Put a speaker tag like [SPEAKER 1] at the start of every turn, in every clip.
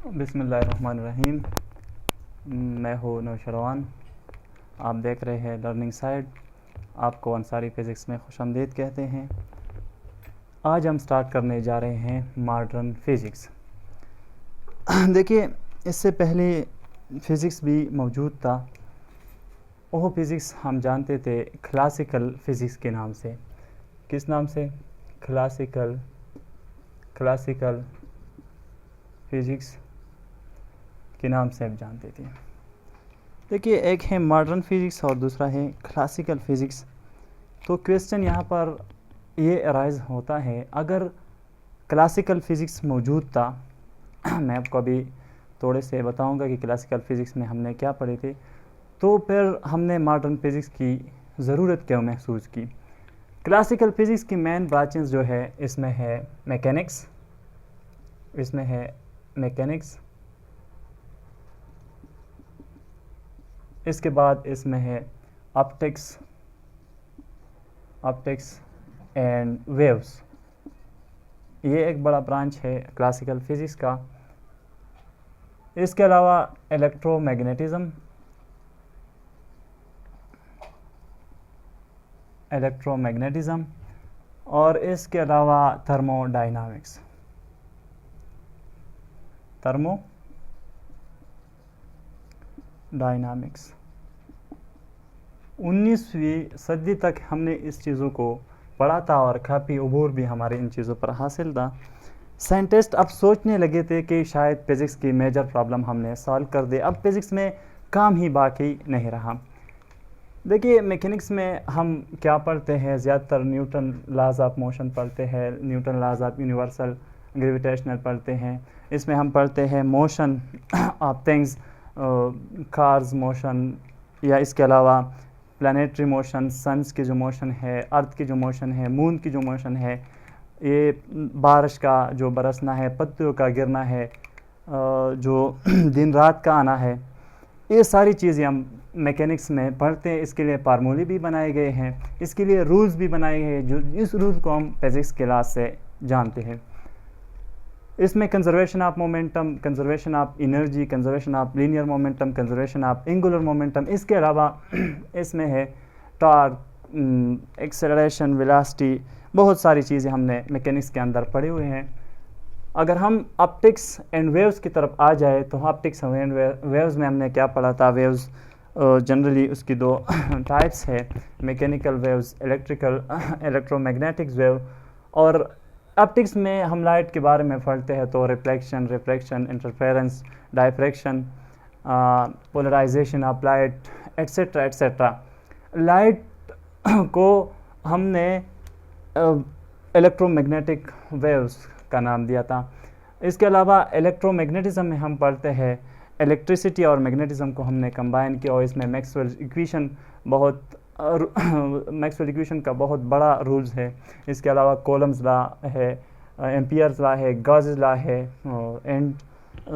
[SPEAKER 1] बिस्मिल्लाहिर्रहमानिर्रहीम। मैं हूँ नौशरवान। आप देख रहे हैं लर्निंग साइड। आपको अंसारी फ़िज़िक्स में खुशामदीद कहते हैं। आज हम स्टार्ट करने जा रहे हैं मॉडर्न फ़िज़िक्स। देखिए, इससे पहले फ़िज़िक्स भी मौजूद था। वो फ़िज़िक्स हम जानते थे क्लासिकल फ़िज़िक्स के नाम से। किस नाम से? क्लासिकल फ़िज़िक्स के नाम से हम जानते थे। देखिए, एक है मॉडर्न फ़िज़िक्स और दूसरा है क्लासिकल फ़िज़िक्स। तो क्वेश्चन यहाँ पर ये अराइज़ होता है, अगर क्लासिकल फ़िज़िक्स मौजूद था मैं आपको अभी थोड़े से बताऊंगा कि क्लासिकल फ़िज़िक्स में हमने क्या पढ़े थे, तो फिर हमने मॉडर्न फ़िज़िक्स की ज़रूरत क्यों महसूस की। क्लासिकल फ़िज़िक्स की मेन ब्रांचेस जो है, इसमें है मैकेनिक्स, इसके बाद इसमें है ऑप्टिक्स एंड वेव्स। ये एक बड़ा ब्रांच है क्लासिकल फ़िज़िक्स का। इसके अलावा इलेक्ट्रोमैग्नेटिज़म और इसके अलावा थर्मोडायनामिक्स। 19वीं सदी तक हमने इस चीज़ों को पढ़ा था और काफ़ी अबूर भी हमारे इन चीज़ों पर हासिल था। साइंटिस्ट अब सोचने लगे थे कि शायद फिज़िक्स की मेजर प्रॉब्लम हमने सॉल्व कर दे, अब फिज़िक्स में काम ही बाकी नहीं रहा। देखिए, मैकेनिक्स में हम क्या पढ़ते हैं? ज़्यादातर न्यूटन लॉज ऑफ मोशन पढ़ते हैं, Newton laws of universal gravitational पढ़ते हैं। इसमें हम पढ़ते हैं motion of things, cars motion, या इसके अलावा प्लानिटरी मोशन, सन्स की जो मोशन है, अर्थ की जो मोशन है, मून की जो मोशन है, ये बारिश का जो बरसना है, पत्तियों का गिरना है, जो दिन रात का आना है, ये सारी चीज़ें हम मैकेनिक्स में पढ़ते हैं। इसके लिए फार्मूले भी बनाए गए हैं, इसके लिए रूल्स भी बनाए गए हैं, जो इस रूल्स को हम फिज़िक्स क्लास से जानते हैं। इसमें conservation of momentum, conservation of energy, conservation of linear momentum, conservation of angular momentum, इसके अलावा इसमें है टॉर्क, एक्सेलरेशन, वेलोसिटी, बहुत सारी चीज़ें हमने मैकेनिक्स के अंदर पढ़े हुए हैं। अगर हम ऑप्टिक्स एंड वेव्स की तरफ आ जाए तो ऑप्टिक्स एंड वेव्स में हमने क्या पढ़ा था? वेव्स जनरली उसकी दो टाइप्स है, मैकेनिकल वेव्स, इलेक्ट्रोमैग्नेटिक वेव। और ऑप्टिक्स में हम लाइट के बारे में पढ़ते हैं तो reflection, interference, diffraction, polarisation of light, etcetera. Light को हमने इलेक्ट्रोमैग्नेटिक वेव्स का नाम दिया था। इसके अलावा इलेक्ट्रोमैग्नेटिज्म में हम पढ़ते हैं इलेक्ट्रिसिटी और मैग्नेटिज्म को हमने कंबाइन किया, और इसमें मैक्सवेल इक्वेशन का बहुत बड़ा रूल्स है। इसके अलावा कॉलम्स लॉ है, एम्पियर्स लॉ है, गॉसेस लॉ है, एंड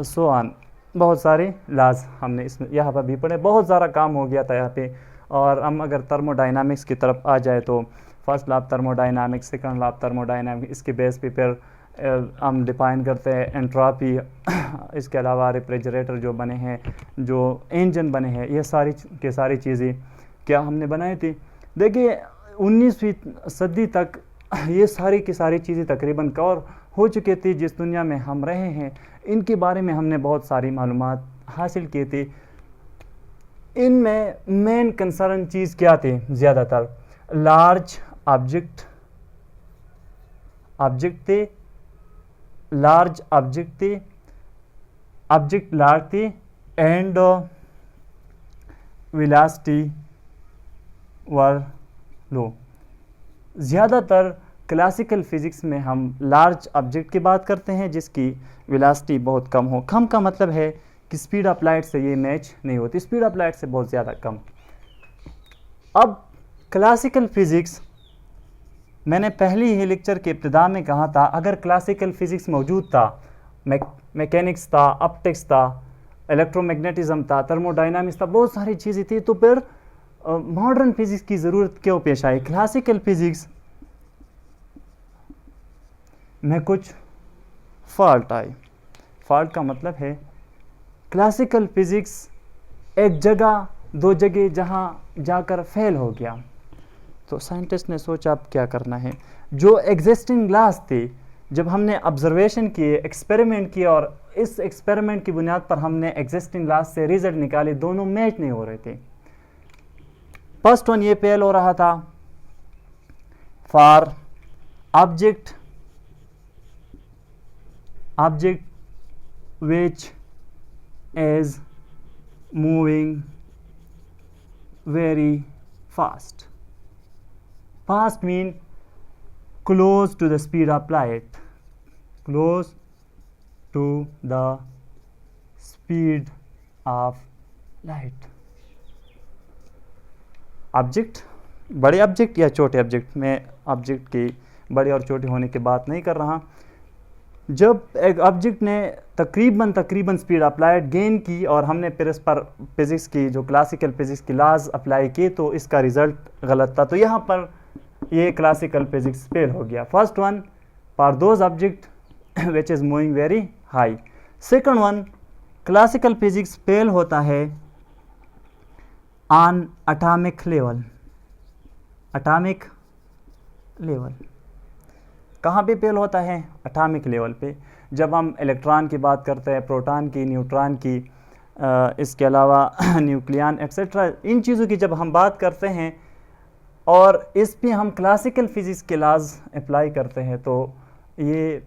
[SPEAKER 1] सो ऑन। बहुत सारे लॉज हमने इसमें यहाँ पर भी पढ़े। बहुत ज़्यादा काम हो गया था यहाँ पे। और हम अगर थर्मोडायनामिक्स की तरफ आ जाए तो first law of thermodynamics, second law of thermodynamics, इसके बेस पे फिर हम डिफाइन करते हैं एंट्रोपी। इसके अलावा रेफ्रिजरेटर जो बने हैं, जो इंजन बने हैं, ये सारी चीज़ें क्या हमने बनाई थी। देखिए, 19वीं सदी तक ये सारी की सारी चीज़ें तकरीबन कवर हो चुकी थी। जिस दुनिया में हम रहे हैं, इनके बारे में हमने बहुत सारी मालूमात हासिल की थी। इनमें मेन कंसर्न चीज़ क्या थी? ज़्यादातर लार्ज ऑब्जेक्ट थे, ऑब्जेक्ट लार्ज थी, एंड वेलोसिटी वर लो। ज़्यादातर क्लासिकल फ़िज़िक्स में हम लार्ज ऑब्जेक्ट की बात करते हैं जिसकी वेलोसिटी बहुत कम हो। कम का मतलब है कि स्पीड ऑफ लाइट से ये मैच नहीं होती, स्पीड ऑफ लाइट से बहुत ज़्यादा कम। अब क्लासिकल फ़िज़िक्स, मैंने पहले ही लेक्चर के इब्तिदा में कहा था, अगर क्लासिकल फ़िज़िक्स मौजूद था, मैकेनिक्स था, ऑप्टिक्स था, इलेक्ट्रोमैग्नेटिज्म था, थर्मोडायनामिक्स था, बहुत सारी चीज़ें थी, तो फिर मॉडर्न फिज़िक्स की ज़रूरत क्यों पेश आई? क्लासिकल फ़िज़िक्स में कुछ फॉल्ट आए। फॉल्ट का मतलब है क्लासिकल फिजिक्स एक जगह दो जगह जहाँ जाकर फेल हो गया। तो साइंटिस्ट ने सोचा अब क्या करना है। जो एग्जिस्टिंग लॉज थे, जब हमने ऑब्जर्वेशन किए, एक्सपेरिमेंट किए और इस एक्सपेरिमेंट की बुनियाद पर हमने एग्जिस्टिंग लॉज से रिजल्ट निकाले, दोनों मैच नहीं हो रहे थे। फर्स्ट वन ये फेल हो रहा था, for object which is moving very fast. Fast mean close to the speed of light. Close to the speed of light. Object, बड़े ऑब्जेक्ट या छोटे ऑब्जेक्ट, मैं ऑब्जेक्ट की बड़े और छोटे होने की बात नहीं कर रहा। जब एक ऑब्जेक्ट ने तकरीबन स्पीड ऑफ लाइट गेन की और हमने फिर इस पर फिज़िक्स की जो क्लासिकल फिज़िक्स की लॉज अप्लाई की तो इसका रिज़ल्ट गलत था। तो यहाँ पर ये क्लासिकल फिज़िक्स फेल हो गया। First one for those object which is moving very high. Second one classical physics fail होता है on atomic level. Atomic level कहाँ पे फेल होता है? एटॉमिक लेवल पे। जब हम इलेक्ट्रॉन की बात करते हैं, प्रोटॉन की, न्यूट्रॉन की, इसके अलावा न्यूक्लियन एक्सेट्रा, इन चीज़ों की जब हम बात करते हैं और इस पे हम क्लासिकल फिज़िक्स के लॉज अप्लाई करते हैं तो ये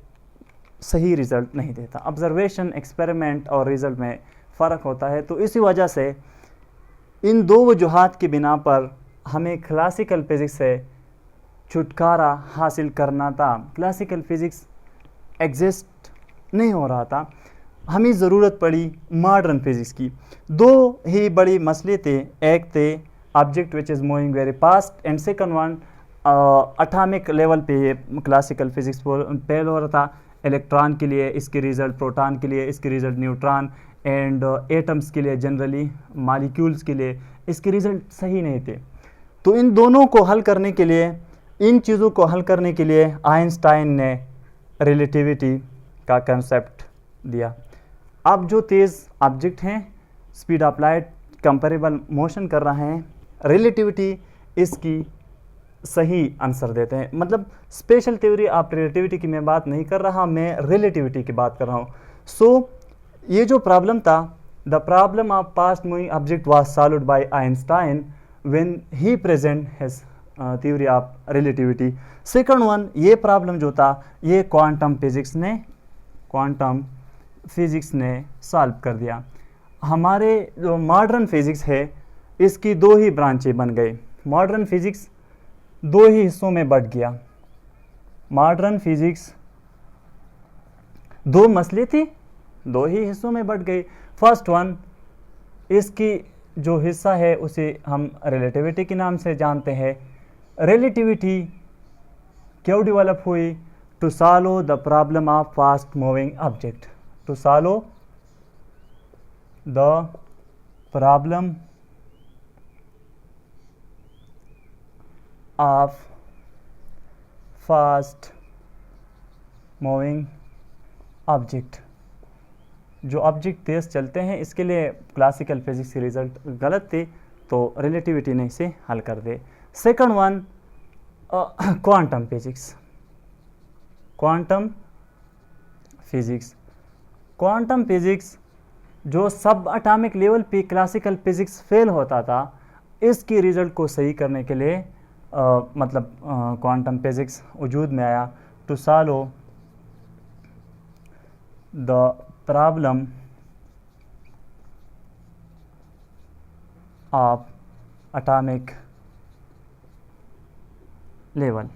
[SPEAKER 1] सही रिज़ल्ट नहीं देता। ऑब्जर्वेशन, एक्सपेरिमेंट और रिज़ल्ट में फ़र्क होता है। तो इसी वजह से इन दो वजूहात की बिना पर हमें क्लासिकल फिज़िक्स से छुटकारा हासिल करना था। क्लासिकल फिज़िक्स एग्जिस्ट नहीं हो रहा था, हमें ज़रूरत पड़ी मॉडर्न फिज़िक्स की। दो ही बड़ी मसले थे, एक थे object which is moving very fast and second one atomic level पे ये क्लासिकल फिज़िक्स फेल हो रहा था। इलेक्ट्रॉन के लिए इसके रिज़ल्ट, प्रोटॉन के लिए इसके रिज़ल्ट, न्यूट्रॉन एंड एटम्स के लिए, जनरली मॉलिक्यूल्स के लिए इसके रिज़ल्ट सही नहीं थे। तो इन दोनों को हल करने के लिए, इन चीज़ों को हल करने के लिए आइंस्टाइन ने रिलेटिविटी का कंसेप्ट दिया। अब जो तेज़ ऑब्जेक्ट हैं, speed of light comparable motion कर रहे हैं, रिलेटिविटी इसकी सही आंसर देते हैं। मतलब स्पेशल थ्योरी ऑफ रिलेटिविटी की मैं बात नहीं कर रहा, मैं रिलेटिविटी की बात कर रहा हूँ। सो ये जो प्रॉब्लम था, the problem of fast moving object was solved by Einstein when he present his theory of relativity. Second one, ये प्रॉब्लम जो था ये क्वांटम फिज़िक्स ने सॉल्व कर दिया। हमारे जो मॉडर्न फिज़िक्स है इसकी दो ही ब्रांचें बन गई। मॉडर्न फिज़िक्स दो ही हिस्सों में बट गया। मॉडर्न फिज़िक्स दो मसले थे, दो ही हिस्सों में बट गई। फर्स्ट वन, इसकी जो हिस्सा है उसे हम रिलेटिविटी के नाम से जानते हैं। रिलेटिविटी क्यों डेवलप हुई? To solve the problem of fast moving object. To solve the problem of fast moving object. जो ऑब्जेक्ट तेज चलते हैं, इसके लिए क्लासिकल फिजिक्स के रिजल्ट गलत थे तो रिलेटिविटी ने इसे हल कर दे। Second one, quantum physics. Quantum physics जो सब एटॉमिक लेवल पे क्लासिकल फिजिक्स फेल होता था, इसकी रिजल्ट को सही करने के लिए मतलब क्वांटम फिजिक्स वजूद में आया। To solve the problem of atomic level.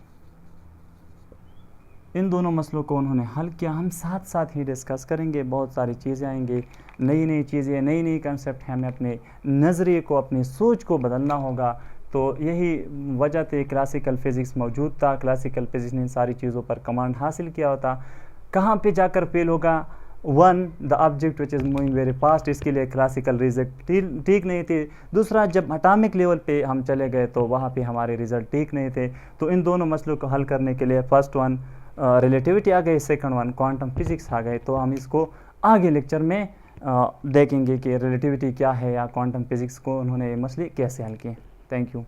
[SPEAKER 1] इन दोनों मसलों को उन्होंने हल किया। हम साथ साथ ही डिस्कस करेंगे, बहुत सारी चीज़ें आएंगी, नई नई चीज़ें, नई नई कंसेप्ट हैं। हमें अपने नज़रिए को, अपनी सोच को बदलना होगा। तो यही वजह थी क्लासिकल फिज़िक्स मौजूद था। क्लासिकल फिज़िक्स ने इन सारी चीज़ों पर कमांड हासिल किया होता। कहाँ पे जाकर फेल होगा? One, the object which is moving very fast, इसके लिए क्लासिकल रिजल्ट ठीक नहीं थे। दूसरा, जब एटॉमिक लेवल पे हम चले गए तो वहाँ पे हमारे रिजल्ट ठीक नहीं थे। तो इन दोनों मसलों को हल करने के लिए फर्स्ट वन रिलेटिविटी आ गई, सेकंड वन क्वांटम फिजिक्स आ गए। तो हम इसको आगे लेक्चर में देखेंगे कि रिलेटिविटी क्या है या क्वांटम फिजिक्स को उन्होंने ये मसले कैसे हल किए। Thank you.